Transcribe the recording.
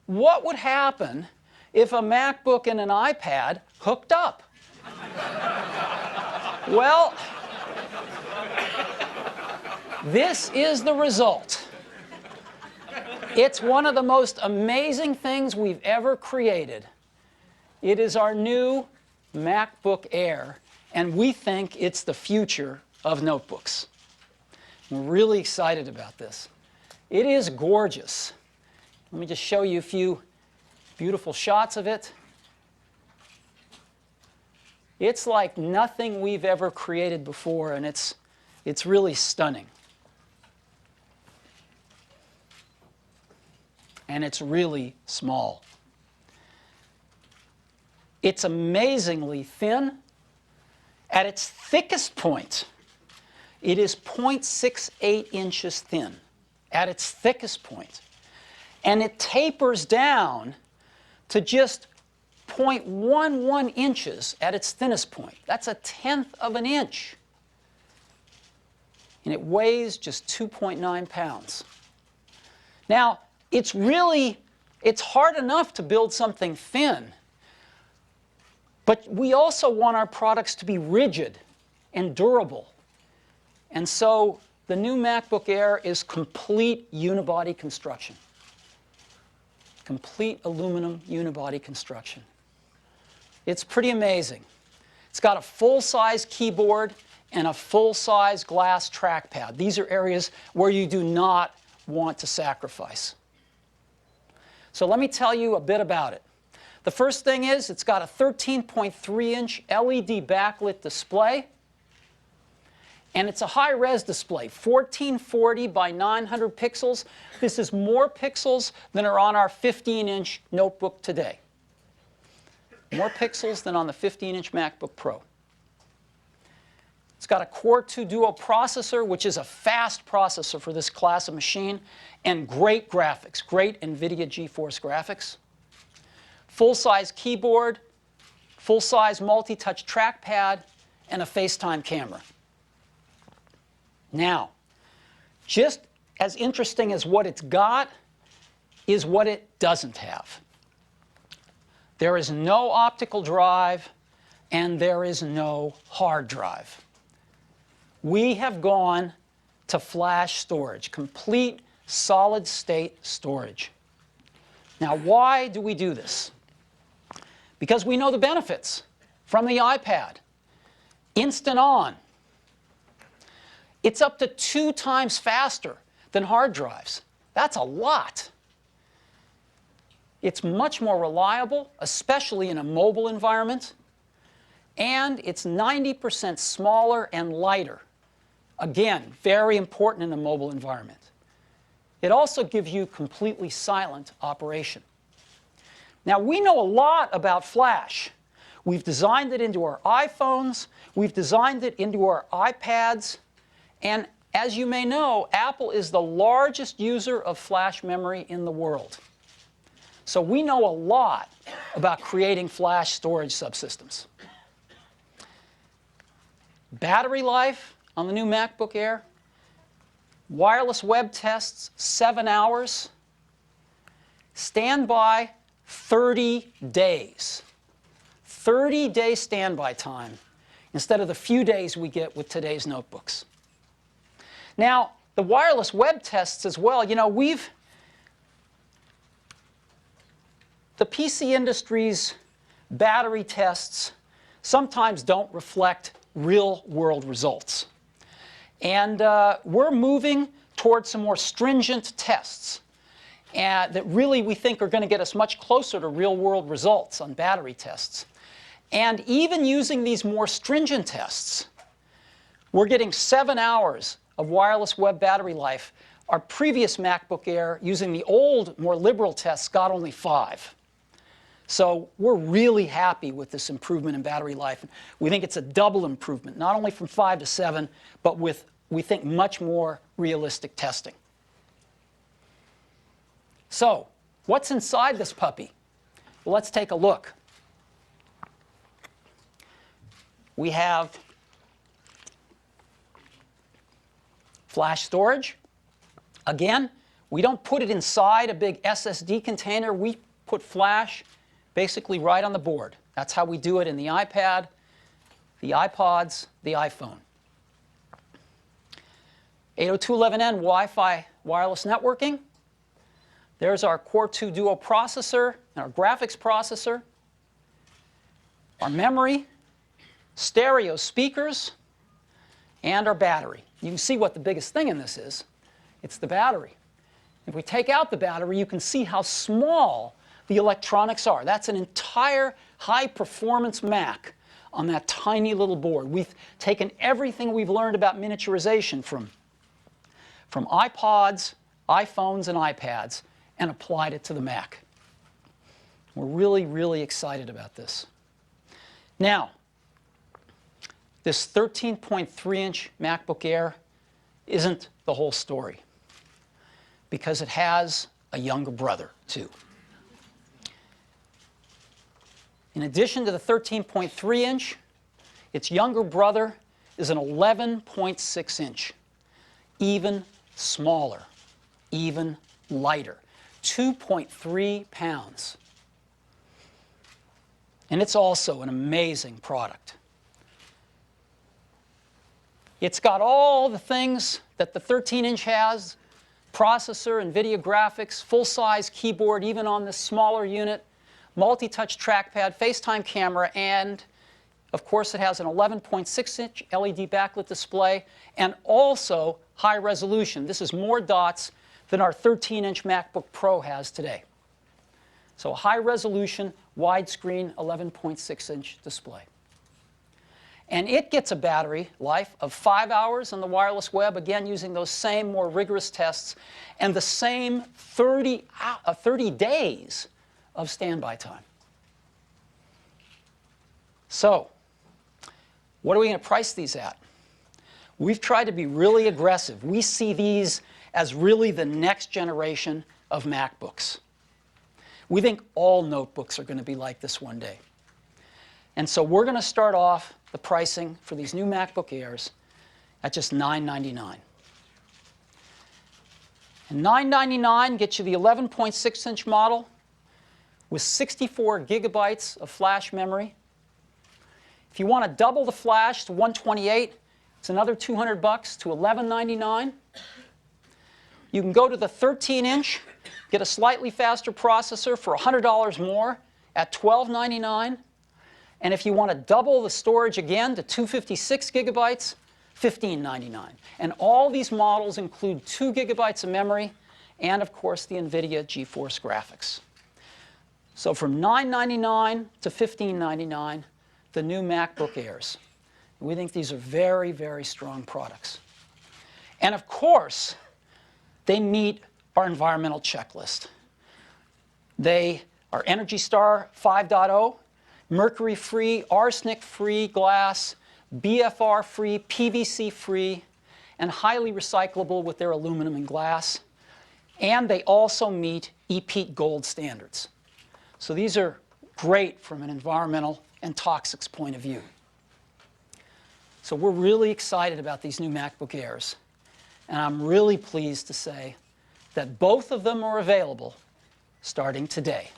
what would happen if a MacBook and an iPad hooked up? Well, this is the result. It's one of the most amazing things we've ever created. It is our new MacBook Air, and we think it's the future of notebooks. We're really excited about this. It is gorgeous. Let me just show you a few beautiful shots of it. It's like nothing we've ever created before, and it's really stunning. And it's really small. It's amazingly thin. At its thickest point, it is 0.68 inches thin, at its thickest point. And it tapers down to just 0.11 inches at its thinnest point. That's 1/10 of an inch. And it weighs just 2.9 pounds. Now, it's hard enough to build something thin, but we also want our products to be rigid and durable. And so the new MacBook Air is complete unibody construction. Complete aluminum unibody construction. It's pretty amazing. It's got a full-size keyboard and a full-size glass trackpad. These are areas where you do not want to sacrifice. So let me tell you a bit about it. The first thing is it's got a 13.3-inch LED backlit display. And it's a high-res display, 1440 by 900 pixels. This is more pixels than are on our 15-inch notebook today. More pixels than on the 15-inch MacBook Pro. It's got a Core 2 Duo processor, which is a fast processor for this class of machine, and great graphics, great NVIDIA GeForce graphics. Full-size keyboard, full-size multi-touch trackpad, and a FaceTime camera. Now, just as interesting as what it's got is what it doesn't have. There is no optical drive, and there is no hard drive. We have gone to flash storage, complete solid-state storage. Now, why do we do this? Because we know the benefits from the iPad. Instant on. It's up to 2 times faster than hard drives. That's a lot. It's much more reliable, especially in a mobile environment. And it's 90% smaller and lighter. Again, very important in a mobile environment. It also gives you completely silent operation. Now, we know a lot about flash. We've designed it into our iPhones. We've designed it into our iPads. And as you may know, Apple is the largest user of flash memory in the world. So we know a lot about creating flash storage subsystems. Battery life on the new MacBook Air. Wireless web tests, 7 hours. Standby, 30 days. 30-day standby time instead of the few days we get with today's notebooks. Now, the wireless web tests as well, the PC industry's battery tests sometimes don't reflect real-world results. And we're moving towards some more stringent tests that really we think are going to get us much closer to real-world results on battery tests. And even using these more stringent tests, we're getting 7 hours of wireless web battery life. Our previous MacBook Air, using the old, more liberal tests, got only 5. So we're really happy with this improvement in battery life. We think it's a double improvement, not only from 5 to 7, but with, we think, much more realistic testing. So what's inside this puppy? Well, let's take a look. We have flash storage. Again, We don't put it inside a big SSD container. We put flash basically right on the board. That's how we do it in the iPad, the iPods, the iPhone. 802.11n Wi-Fi wireless networking. There's our Core 2 Duo processor and our graphics processor. Our memory, stereo speakers, and our battery. You can see what the biggest thing in this is. It's the battery. If we take out the battery, you can see how small the electronics are. That's an entire high-performance Mac on that tiny little board. We've taken everything we've learned about miniaturization from iPods, iPhones, and iPads and applied it to the Mac. We're really, really excited about this. Now, this 13.3-inch MacBook Air isn't the whole story, because it has a younger brother, too. In addition to the 13.3-inch, its younger brother is an 11.6-inch, even smaller, even lighter, 2.3 pounds. And it's also an amazing product. It's got all the things that the 13-inch has: processor, NVIDIA graphics, full-size keyboard, even on this smaller unit, multi-touch trackpad, FaceTime camera, and of course it has an 11.6-inch LED backlit display and also high resolution. This is more dots than our 13-inch MacBook Pro has today. So a high resolution, widescreen, 11.6-inch display. And it gets a battery life of 5 hours on the wireless web, again using those same more rigorous tests, and the same 30 days of standby time. So, what are we going to price these at? We've tried to be really aggressive. We see these as really the next generation of MacBooks. We think all notebooks are going to be like this one day. And so we're going to start off the pricing for these new MacBook Airs at just $999. And $999 gets you the 11.6-inch model with 64 gigabytes of flash memory. If you want to double the flash to 128, it's another $200 to $1199. You can go to the 13-inch, get a slightly faster processor for $100 more at $1299. And if you want to double the storage again to 256 gigabytes, $1599. And all these models include 2 gigabytes of memory and, of course, the NVIDIA GeForce graphics. So from $999 to $1599, the new MacBook Airs. We think these are very, very strong products. And of course, they meet our environmental checklist. They are Energy Star 5.0, mercury-free, arsenic-free glass, BFR-free, PVC-free, and highly recyclable with their aluminum and glass. And they also meet EPEAT Gold standards. So these are great from an environmental and toxics point of view. So we're really excited about these new MacBook Airs. And I'm really pleased to say that both of them are available starting today.